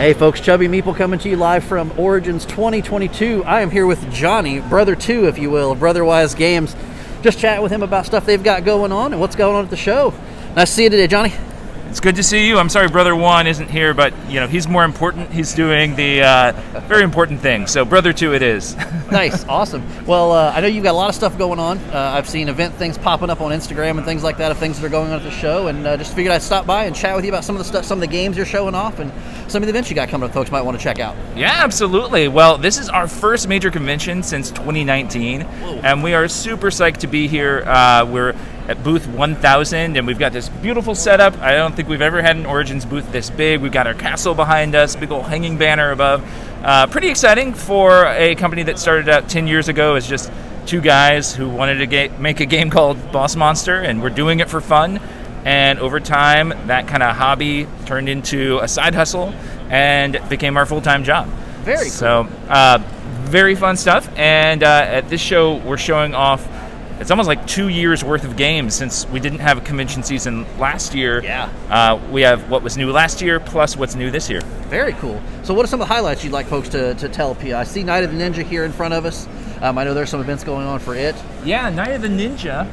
Hey folks, Chubby Meeple coming to you live from Origins 2022. I am here with Johnny, brother 2 if you will, of Brotherwise Games. Just chatting with him about stuff they've got going on and what's going on at the show. Nice to see you today, Johnny. It's good to see you. I'm sorry Brother 1 isn't here, but he's more important. He's doing the very important thing. So Brother 2 it is. Nice, awesome. Well, I know you've got a lot of stuff going on. I've seen event things popping up on Instagram and things like that of things that are going on at the show, and just figured I'd stop by and chat with you about some of the stuff, some of the games you're showing off, and some of the events you got coming up folks might want to check out. Yeah, absolutely. Well, this is our first major convention since 2019, and we are super psyched to be here. We're at booth 1000, and we've got this beautiful setup. I don't think we've ever had an Origins booth this big. We've got our castle behind us, big old hanging banner above. Pretty exciting for a company that started out 10 years ago as just two guys who wanted to make a game called Boss Monster, and we're doing it for fun. And over time, that kind of hobby turned into a side hustle and became our full-time job. Very cool. So, very fun stuff. And at this show, we're showing off, it's almost like 2 years worth of games since we didn't have a convention season last year. Yeah. We have what was new last year plus what's new this year. Very cool. So what are some of the highlights you'd like folks to tell? I see Night of the Ninja here in front of us. I know there's some events going on for it. Yeah, Night of the Ninja.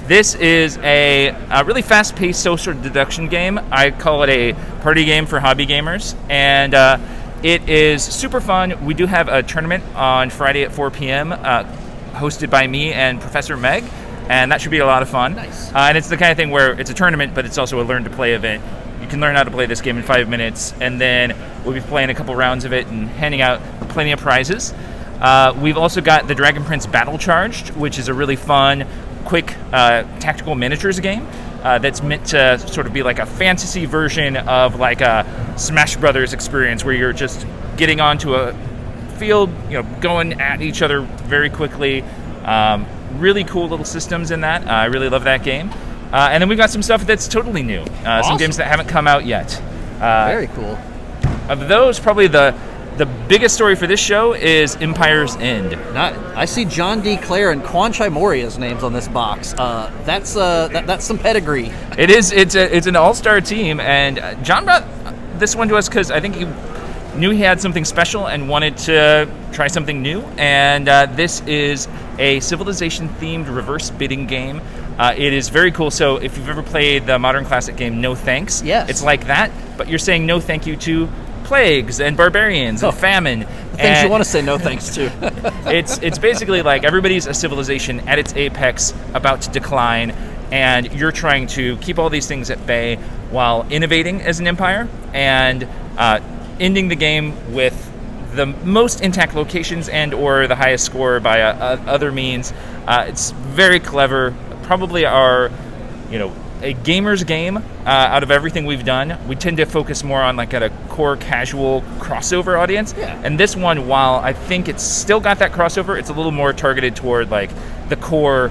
This is a really fast-paced social deduction game. I call it a party game for hobby gamers. And it is super fun. We do have a tournament on Friday at 4 p.m., hosted by me and Professor Meg, and that should be a lot of fun. Nice. And it's the kind of thing where it's a tournament, but it's also a learn-to-play event. You can learn how to play this game in 5 minutes, and then we'll be playing a couple rounds of it and handing out plenty of prizes. We've also got the Dragon Prince Battle Charged, which is a really fun, quick tactical miniatures game that's meant to sort of be like a fantasy version of like a Smash Brothers experience where you're just getting onto a field, going at each other very quickly. Really cool little systems in that. I really love that game. And then we've got some stuff that's totally new. Awesome. Some games that haven't come out yet. Very cool. Of those, probably the biggest story for this show is Empire's End. I see John D. Clare and Quan Chai Moria's names on this box. That's some pedigree. It is. It's an all-star team, and John brought this one to us because I think he knew he had something special and wanted to try something new. And this is a Civilization-themed reverse bidding game. It is very cool. So if you've ever played the modern classic game No Thanks, yes, it's like that, but you're saying no thank you to plagues and barbarians and famine. The things you want to say no thanks to. It's basically like everybody's a civilization at its apex, about to decline, and you're trying to keep all these things at bay while innovating as an empire and ending the game with the most intact locations and or the highest score by other means. It's very clever. Probably our, a gamer's game out of everything we've done. We tend to focus more on like at a core casual crossover audience. Yeah. And this one, while I think it's still got that crossover, it's a little more targeted toward like the core,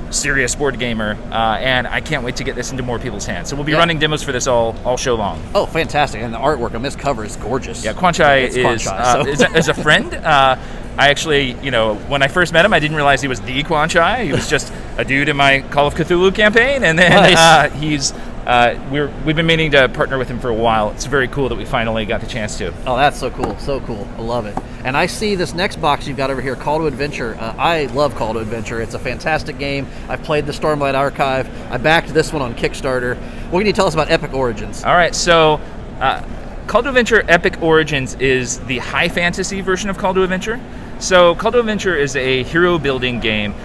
serious board gamer. And I can't wait to get this into more people's hands. So we'll be running demos for this all show long. Oh, fantastic. And the artwork on this cover is gorgeous. Yeah, Quan Chai is a friend. I actually, when I first met him, I didn't realize he was the Quan Chai. He was just a dude in my Call of Cthulhu campaign, and then nice. We've been meaning to partner with him for a while. It's very cool that we finally got the chance to. Oh, that's so cool. So cool. I love it. And I see this next box you've got over here, Call to Adventure. I love Call to Adventure. It's a fantastic game. I've played the Stormlight Archive. I backed this one on Kickstarter. What can you tell us about Epic Origins? All right, so Call to Adventure Epic Origins is the high fantasy version of Call to Adventure. So Call to Adventure is a hero building game.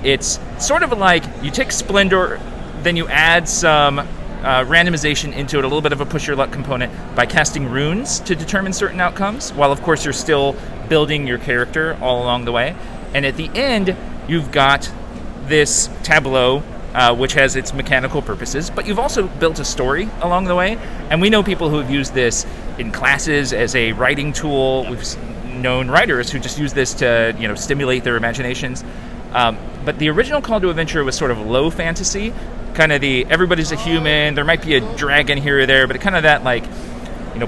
It's sort of like you take Splendor, then you add some randomization into it, a little bit of a push your luck component by casting runes to determine certain outcomes, while of course you're still building your character all along the way. And at the end, you've got this tableau which has its mechanical purposes, but you've also built a story along the way. And we know people who have used this in classes as a writing tool. We've known writers who just use this to, stimulate their imaginations. But the original Call to Adventure was sort of low fantasy, kind of everybody's a human, there might be a dragon here or there, but kind of that like,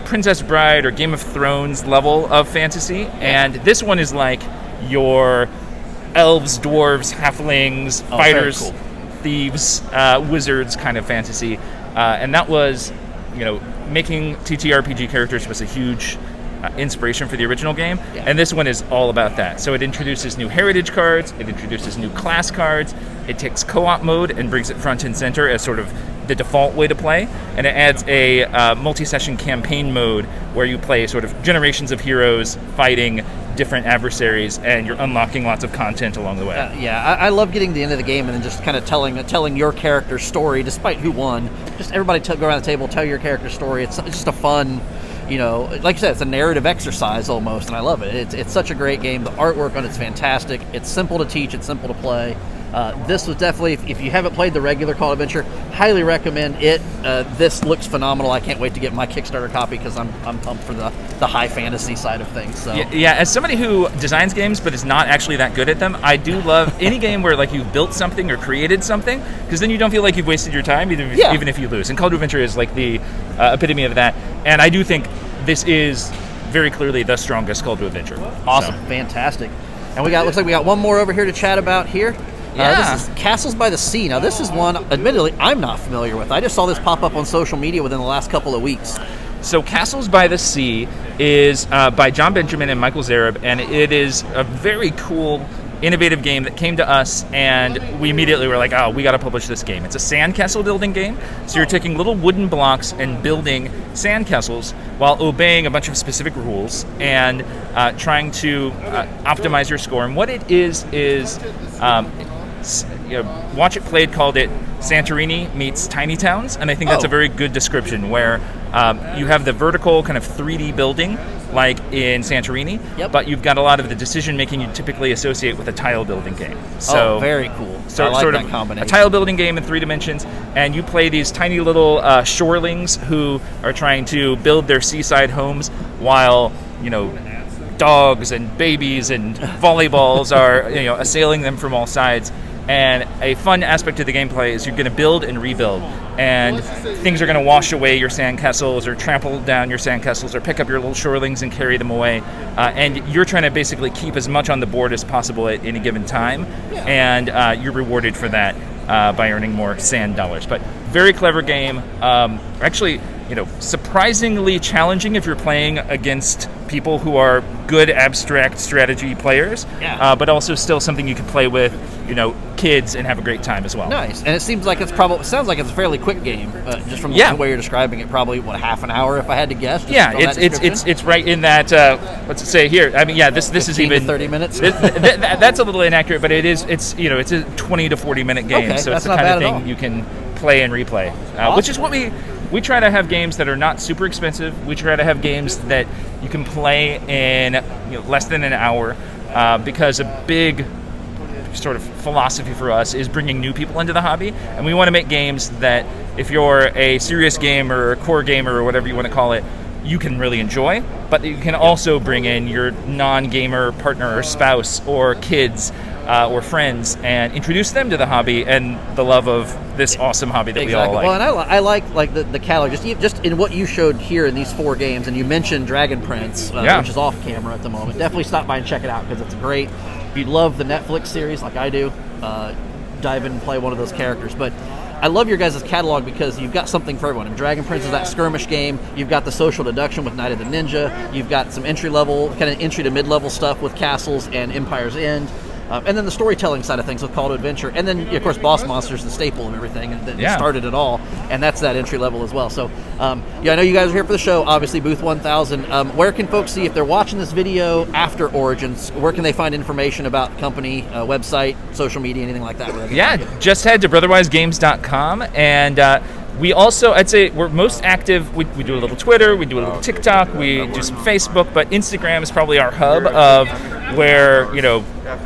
Princess Bride or Game of Thrones level of fantasy. And this one is like your elves, dwarves, halflings, fighters, thieves, wizards kind of fantasy. And that was, making TTRPG characters was a huge inspiration for the original game, and this one is all about that. So it introduces new heritage cards, it introduces new class cards, it takes co-op mode and brings it front and center as sort of the default way to play, and it adds a multi-session campaign mode where you play sort of generations of heroes fighting different adversaries, and you're unlocking lots of content along the way. I love getting to the end of the game and then just kind of telling your character's story, despite who won. Just everybody go around the table, tell your character's story. It's just a fun, like you said, it's a narrative exercise almost, and I love it. It's such a great game. The artwork on it's fantastic. It's simple to teach. It's simple to play. This was definitely, if you haven't played the regular Call of Adventure, highly recommend it. This looks phenomenal. I can't wait to get my Kickstarter copy because I'm pumped for the high fantasy side of things. So yeah, as somebody who designs games but is not actually that good at them, I do love any game where like you've built something or created something, because then you don't feel like you've wasted your time even if you lose. And Call of Adventure is like the epitome of that. And I do think this is very clearly the strongest Call of Adventure. Awesome, fantastic. And looks like we got one more over here to chat about here. This is Castles by the Sea. Now, this is one, admittedly, I'm not familiar with. I just saw this pop up on social media within the last couple of weeks. So Castles by the Sea is by John Benjamin and Michael Zareb, and it is a very cool, innovative game that came to us, and we immediately were like, oh, we got to publish this game. It's a sandcastle building game, so you're taking little wooden blocks and building sandcastles while obeying a bunch of specific rules and trying to optimize your score. And what it is Watch It Played called it Santorini meets Tiny Towns, and I think that's a very good description, where you have the vertical kind of 3D building like in Santorini, but you've got a lot of the decision making you typically associate with a tile building game. So very cool. So I like sort that of combination. A tile building game in 3 dimensions, and you play these tiny little shorelings who are trying to build their seaside homes while dogs and babies and volleyballs are assailing them from all sides. And a fun aspect of the gameplay is you're going to build and rebuild, and things are going to wash away your sandcastles or trample down your sandcastles or pick up your little shorelings and carry them away. And you're trying to basically keep as much on the board as possible at any given time, and you're rewarded for that by earning more sand dollars. But very clever game. Actually, surprisingly challenging if you're playing against people who are good abstract strategy players, but also still something you can play with, kids and have a great time as well. Nice. And it seems like sounds like it's a fairly quick game, just from the way you're describing it. Probably half an hour, if I had to guess. It's right in that. What's it say here? I mean, this is even 30 minutes. That's a little inaccurate, but it's a 20 to 40 minute game, so it's the kind of thing you can play and replay, which is what we try to have games that are not super expensive. We try to have games that you can play in less than an hour, because a big sort of philosophy for us is bringing new people into the hobby, and we want to make games that if you're a serious gamer or a core gamer or whatever you want to call it, you can really enjoy, but you can also bring in your non-gamer partner or spouse or kids or friends and introduce them to the hobby and the love of this awesome hobby that we all like. Well, and I like the catalog, just in what you showed here in these 4 games, and you mentioned Dragon Prince, which is off camera at the moment. Definitely stop by and check it out, because it's great. If you love the Netflix series like I do, dive in and play one of those characters. But I love your guys' catalog because you've got something for everyone. And Dragon Prince is that skirmish game. You've got the social deduction with Night of the Ninja. You've got some entry to mid-level stuff with Castles and Empire's End. And then the storytelling side of things with Call to Adventure. And then, of course, Boss Monster's the staple of everything that started it all. And that's that entry level as well. So, I know you guys are here for the show, obviously, Booth 1000. Where can folks see, if they're watching this video after Origins, where can they find information about the company, website, social media, anything like that? Just head to brotherwisegames.com. And we also, I'd say we're most active, we do a little Twitter, we do a little TikTok, we do some Facebook, but Instagram is probably our hub of where,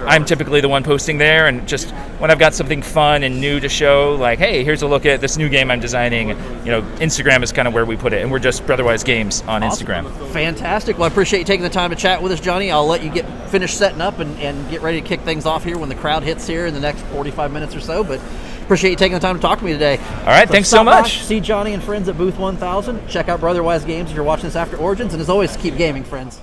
I'm typically the one posting there, and just when I've got something fun and new to show, like, hey, here's a look at this new game I'm designing, Instagram is kind of where we put it, and we're just Brotherwise Games on Instagram. Fantastic. Well, I appreciate you taking the time to chat with us, Johnny. I'll let you finish setting up and get ready to kick things off here when the crowd hits here in the next 45 minutes or so, but appreciate you taking the time to talk to me today. All right, thanks so much. See Johnny and friends at Booth 1000. Check out Brotherwise Games if you're watching this after Origins, and as always, keep gaming, friends.